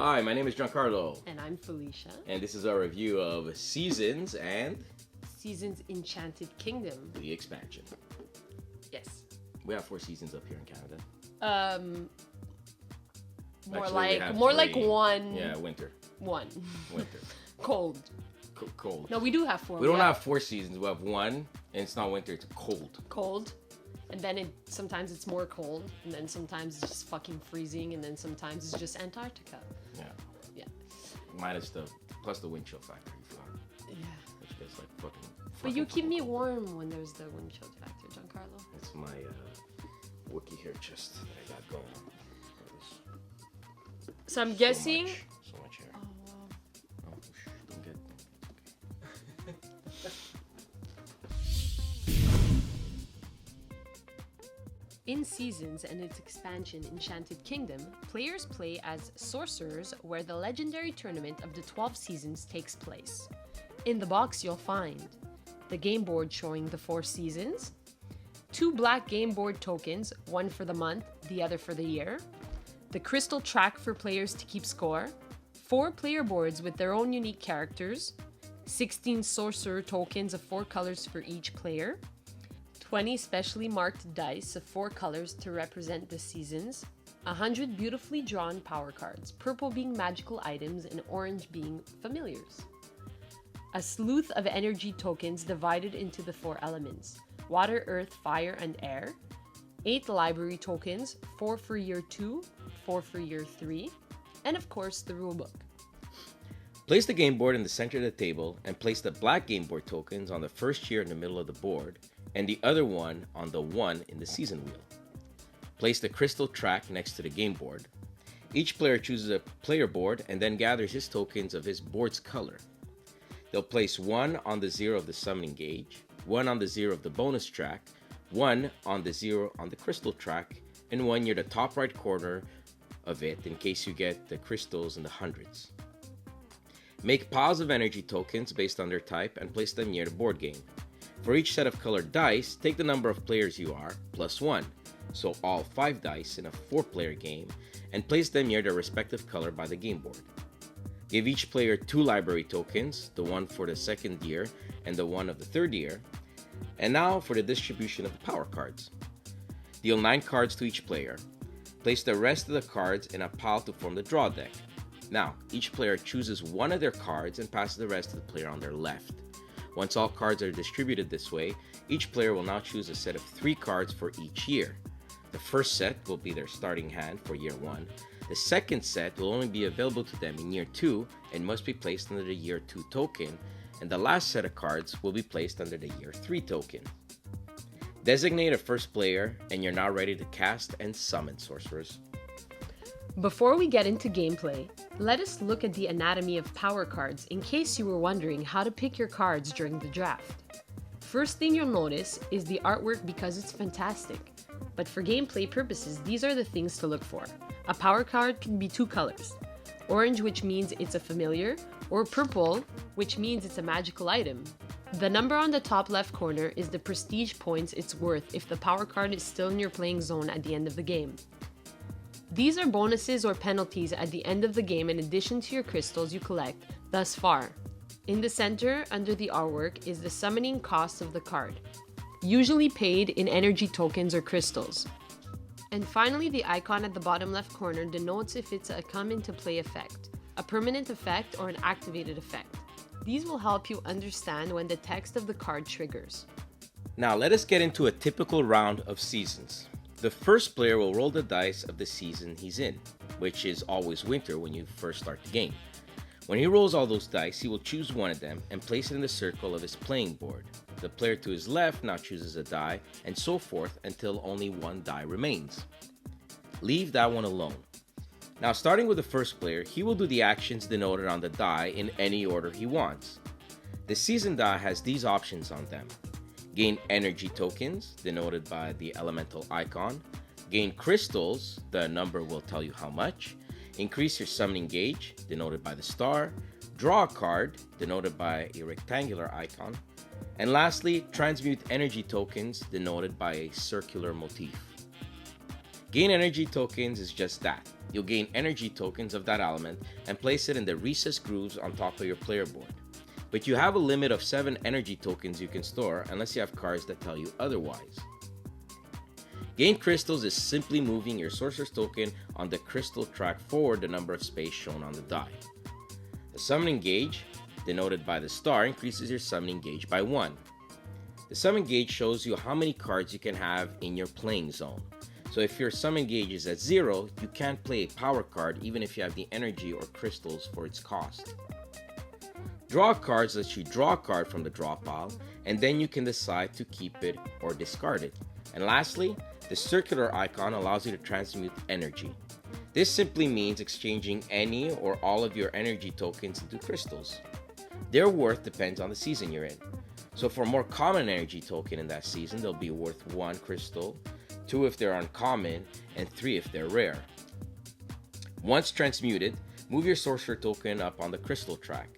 Hi, my name is Giancarlo, And I'm Felicia. and this is our review of Seasons and Seasons Enchanted Kingdom. the expansion. Yes. We have 4 seasons up here in Canada. More Actually, we like have more like 3. one. Yeah, winter. One. Winter. Cold. Cold. No, we do have 4. We don't have 4 seasons. We have 1, and it's not winter. It's cold. Cold. And then sometimes it's more cold, and then sometimes it's just fucking freezing, and then sometimes it's just Antarctica. Yeah. Yeah. Minus plus the wind chill factor. Yeah. Which gets like fucking. But you keep fucking me cold. warm when there's the wind chill factor, Giancarlo. It's my Wookiee hair chest that I got going on. So I'm guessing. So much hair. Oh, wow. Oh, don't get. In Seasons and its expansion Enchanted Kingdom, players play as sorcerers where the legendary tournament of the 12 seasons takes place. In the box you'll find the game board showing the 4 seasons, 2 black game board tokens, one for the month, the other for the year, the crystal track for players to keep score, 4 player boards with their own unique characters, 16 sorcerer tokens of 4 colors for each player, 20 specially marked dice of 4 colors to represent the seasons, 100 beautifully drawn power cards, purple being magical items and orange being familiars. A sleuth of energy tokens divided into the 4 elements: water, earth, fire, and air. 8 library tokens, 4 for year 2, 4 for year 3, and of course the rulebook. Place the game board in the center of the table and place the black game board tokens on the first tier in the middle of the board and the other one on the 1 in the season wheel. Place the crystal track next to the game board. Each player chooses a player board and then gathers his tokens of his board's color. They'll place 1 on the 0 of the summoning gauge, 1 on the 0 of the bonus track, 1 on the 0 on the crystal track, and 1 near the top right corner of it in case you get the crystals in the hundreds. Make piles of energy tokens based on their type and place them near the board game. For each set of colored dice, take the number of players you are, plus 1, so all 5 dice in a 4-player game, and place them near their respective color by the game board. Give each player 2 library tokens, the one for the second year and the one of the third year. And now for the distribution of the power cards. Deal 9 cards to each player. Place the rest of the cards in a pile to form the draw deck. Now, each player chooses one of their cards and passes the rest to the player on their left. Once all cards are distributed this way, each player will now choose a set of 3 cards for each year. The first set will be their starting hand for year 1. The second set will only be available to them in year 2 and must be placed under the year 2 token, and the last set of cards will be placed under the year 3 token. Designate a first player, and you're now ready to cast and summon sorcerers. Before we get into gameplay, let us look at the anatomy of power cards in case you were wondering how to pick your cards during the draft. First thing you'll notice is the artwork because it's fantastic. But for gameplay purposes, these are the things to look for. A power card can be 2 colors. Orange, which means it's a familiar, or purple, which means it's a magical item. The number on the top left corner is the prestige points it's worth if the power card is still in your playing zone at the end of the game. These are bonuses or penalties at the end of the game in addition to your crystals you collect thus far. In the center, under the artwork, is the summoning cost of the card, usually paid in energy tokens or crystals. And finally, the icon at the bottom left corner denotes if it's a come into play effect, a permanent effect, or an activated effect. These will help you understand when the text of the card triggers. Now let us get into a typical round of seasons. The first player will roll the dice of the season he's in, which is always winter when you first start the game. When he rolls all those dice, he will choose one of them and place it in the circle of his playing board. The player to his left now chooses a die, and so forth until only 1 die remains. Leave that one alone. Now starting with the first player, he will do the actions denoted on the die in any order he wants. The season die has these options on them. Gain energy tokens, denoted by the elemental icon. Gain crystals, the number will tell you how much. Increase your summoning gauge, denoted by the star. Draw a card, denoted by a rectangular icon. And lastly, transmute energy tokens, denoted by a circular motif. Gain energy tokens is just that, You'll gain energy tokens of that element and place it in the recessed grooves on top of your player board. But you have a limit of 7 energy tokens you can store unless you have cards that tell you otherwise. Gain crystals is simply moving your sorcerer's token on the crystal track forward the number of space shown on the die. The summoning gauge, denoted by the star, increases your summoning gauge by 1. The summon gauge shows you how many cards you can have in your playing zone. So if your summon gauge is at 0, you can't play a power card even if you have the energy or crystals for its cost. Draw cards lets you draw a card from the draw pile, and then you can decide to keep it or discard it. And lastly, the circular icon allows you to transmute energy. This simply means exchanging any or all of your energy tokens into crystals. Their worth depends on the season you're in. So for a more common energy token in that season, they'll be worth 1 crystal, 2 if they're uncommon, and 3 if they're rare. Once transmuted, move your sorcerer token up on the crystal track.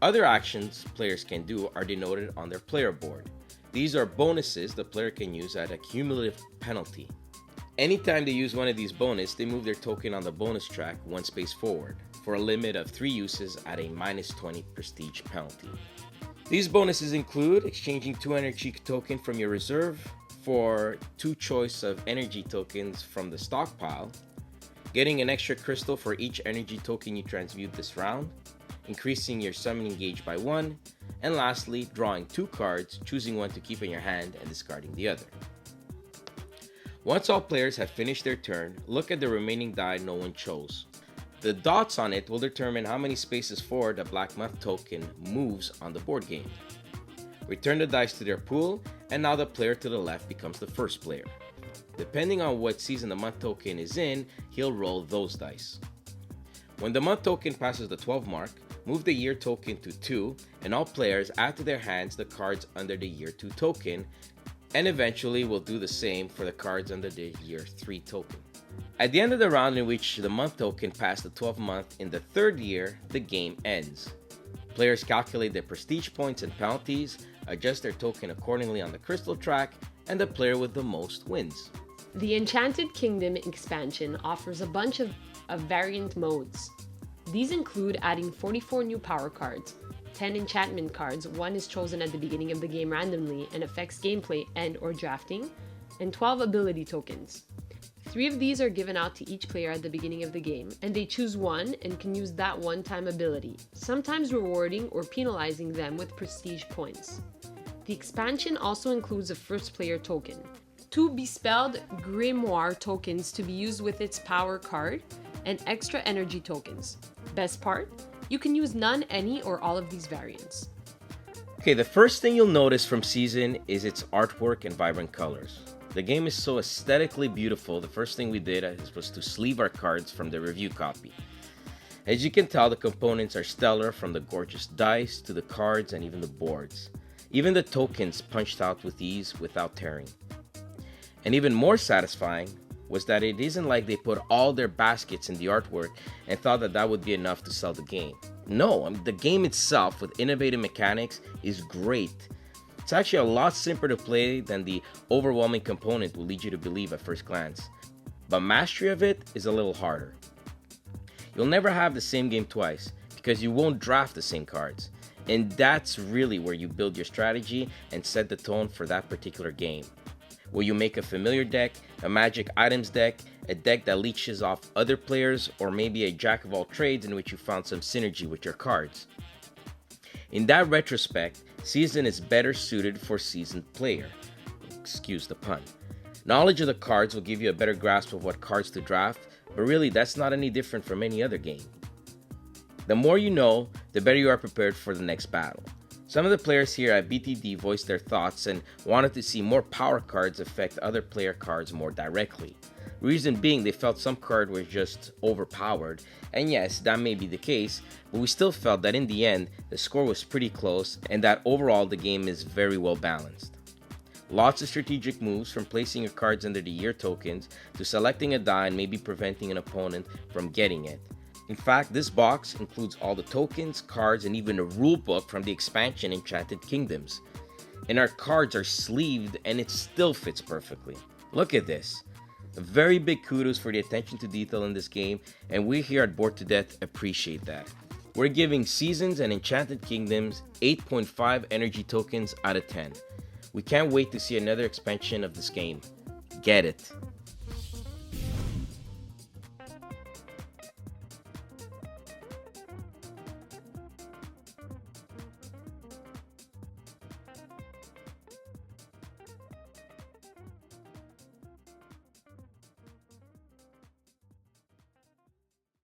Other actions players can do are denoted on their player board. These are bonuses the player can use at a cumulative penalty. Anytime they use one of these bonuses, they move their token on the bonus track 1 space forward, for a limit of 3 uses at a -20 prestige penalty. These bonuses include exchanging 2 energy tokens from your reserve for 2 choice of energy tokens from the stockpile, getting an extra crystal for each energy token you transmute this round, increasing your summoning gauge by 1, and lastly, drawing 2 cards, choosing one to keep in your hand and discarding the other. Once all players have finished their turn, look at the remaining die no one chose. The dots on it will determine how many spaces forward the Black Month token moves on the board game. Return the dice to their pool, and now the player to the left becomes the first player. Depending on what season the month token is in, he'll roll those dice. When the month token passes the 12 mark, move the year token to 2, and all players add to their hands the cards under the year 2 token, and eventually will do the same for the cards under the year 3 token. At the end of the round in which the month token passed the 12th month in the 3rd year, the game ends. Players calculate their prestige points and penalties, adjust their token accordingly on the crystal track, and the player with the most wins. The Enchanted Kingdom expansion offers a bunch of variant modes. These include adding 44 new power cards, 10 enchantment cards, 1 is chosen at the beginning of the game randomly and affects gameplay and or drafting, and 12 ability tokens. 3 of these are given out to each player at the beginning of the game, and they choose one and can use that one-time ability, sometimes rewarding or penalizing them with prestige points. The expansion also includes a first player token, 2 Bespelled Grimoire tokens to be used with its power card, and extra energy tokens. Best part? You can use none, any, or all of these variants. Okay, the first thing you'll notice from Season is its artwork and vibrant colors. The game is so aesthetically beautiful, the first thing we did was to sleeve our cards from the review copy. As you can tell, the components are stellar, from the gorgeous dice to the cards and even the boards. Even the tokens punched out with ease without tearing. And even more satisfying was that it isn't like they put all their baskets in the artwork and thought that that would be enough to sell the game. No, the game itself with innovative mechanics is great. It's actually a lot simpler to play than the overwhelming component will lead you to believe at first glance. But mastery of it is a little harder. You'll never have the same game twice because you won't draft the same cards. And that's really where you build your strategy and set the tone for that particular game. Will you make a familiar deck, a magic items deck, a deck that leeches off other players, or maybe a jack of all trades in which you found some synergy with your cards? In that retrospect, Season is better suited for seasoned player. Excuse the pun. Knowledge of the cards will give you a better grasp of what cards to draft, but really that's not any different from any other game. The more you know, the better you are prepared for the next battle. Some of the players here at BTD voiced their thoughts and wanted to see more power cards affect other player cards more directly. Reason being, they felt some cards were just overpowered, and yes, that may be the case, but we still felt that in the end, the score was pretty close and that overall the game is very well balanced. Lots of strategic moves, from placing your cards under the year tokens to selecting a die and maybe preventing an opponent from getting it. In fact, this box includes all the tokens, cards, and even a rulebook from the expansion Enchanted Kingdoms. And our cards are sleeved and it still fits perfectly. Look at this. A very big kudos for the attention to detail in this game, and we here at Bored to Death appreciate that. We're giving Seasons and Enchanted Kingdoms 8.5 energy tokens out of 10. We can't wait to see another expansion of this game. Get it!